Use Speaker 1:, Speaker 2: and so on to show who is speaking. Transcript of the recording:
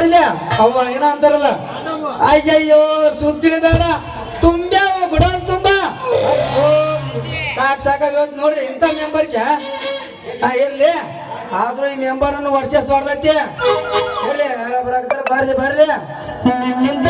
Speaker 1: ನೋಡಿಲ್ಲ ಅವ ಏನೋ ಅಂತಾರಲ್ಲ ಅಯ್ಯಯ್ಯೋ ಸುದ್ದಿ ಬೇಡ ತುಂಬ್ಯಾವ ಗುಡಾನ್ ತುಂಬ ಸಾಕಾಗ ನೋಡ್ರಿ ಇಂಥ ಮೆಂಬರ್ಗೆ ಇರ್ಲಿ ಆದ್ರೂ ಈ ಮೆಂಬರ್ ಅನ್ನು ವರ್ಚಸ್ ದೊಡ್ಡದೈತಿ ಇರ್ಲಿ ಬರಾಕತ್ತಾರ ಬರ್ಲಿ ನಿಮ್ಮಿಂದ